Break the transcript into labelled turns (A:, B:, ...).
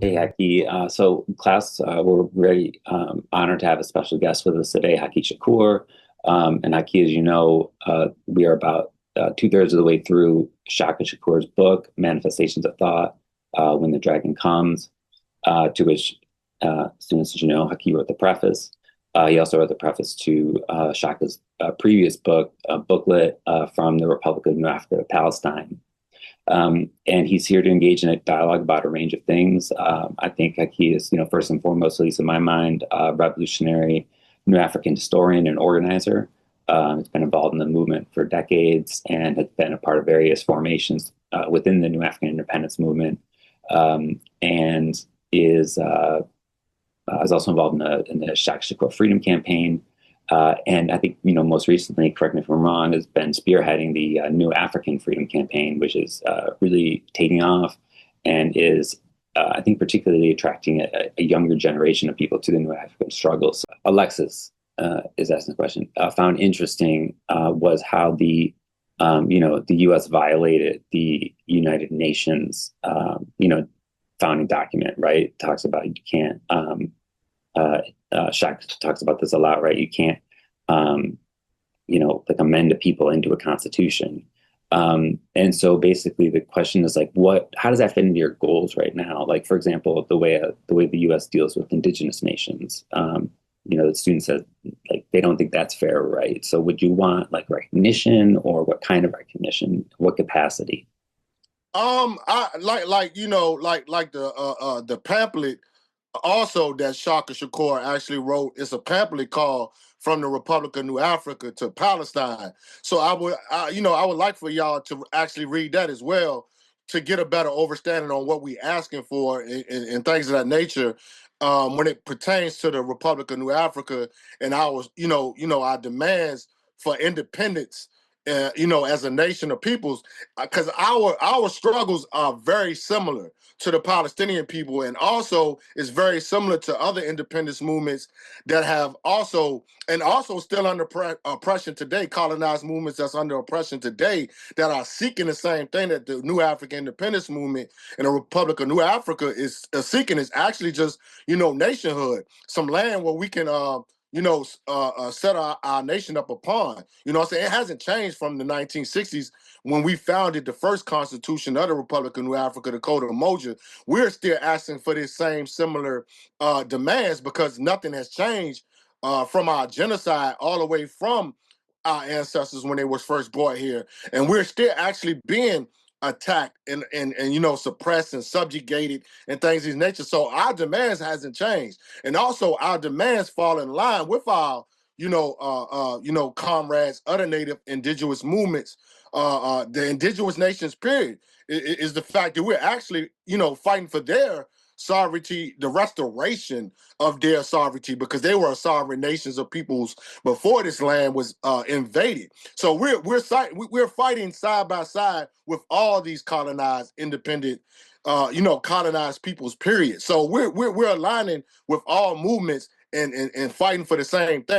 A: Hey, Haki. So, class, we're very honored to have a special guest with us today, Haki Shakur. And Haki, as you know, we are about two-thirds of the way through Shaka Shakur's book, Manifestations of Thought, When the Dragon Comes, to which students, as you know, Haki wrote the preface. He also wrote the preface to Shaka's previous book, a booklet from the Republic of New Africa to Palestine. And he's here to engage in a dialogue about a range of things. I think like he is, first and foremost, at least in my mind, a revolutionary New African historian and organizer. He's been involved in the movement for decades and has been a part of various formations within the New African independence movement, and is also involved in the Shaka Shakur Freedom Campaign. And I think, most recently, correct me if I'm wrong, has been spearheading the New African Freedom Campaign, which is really taking off and is, I think, particularly attracting a younger generation of people to the New African struggles. Alexis is asking the question. Found interesting was how the U.S. violated the United Nations, founding document, right? It talks about you can't. Shaq talks about this a lot, right? You can't, amend a people into a constitution. And so basically the question is like, how does that fit into your goals right now? Like, for example, the way the U.S. deals with indigenous nations, the student says like, they don't think that's fair, right? So would you want like recognition, or what kind of recognition, what capacity?
B: I like the pamphlet also that Shaka Shakur actually wrote. It's a pamphlet called "From the Republic of New Africa to Palestine." So I would like for y'all to actually read that as well to get a better understanding on what we asking for and things of that nature. When it pertains to the Republic of New Africa and our demands for independence, as a nation of peoples, because our struggles are very similar to the Palestinian people, and also is very similar to other independence movements that have also still under oppression today, colonized movements that's under oppression today, that are seeking the same thing that the New African Independence Movement and the Republic of New Africa is seeking, is actually just, nationhood, some land where we can set our nation up upon. You know what I'm saying? It hasn't changed from the 1960s when we founded the first constitution of the Republic of New Africa, the Code of Umoja. We're still asking for this same similar demands, because nothing has changed from our genocide all the way from our ancestors when they was first brought here. And we're still actually being attacked and suppressed and subjugated and things of this nature. So our demands hasn't changed. And also our demands fall in line with our, comrades, other native indigenous movements, the indigenous nations, period, is the fact that we're actually, fighting for their sovereignty, the restoration of their sovereignty, because they were sovereign nations of peoples before this land was invaded. So we're fighting side by side with all these colonized, independent, colonized peoples, period. So we're aligning with all movements and fighting for the same thing.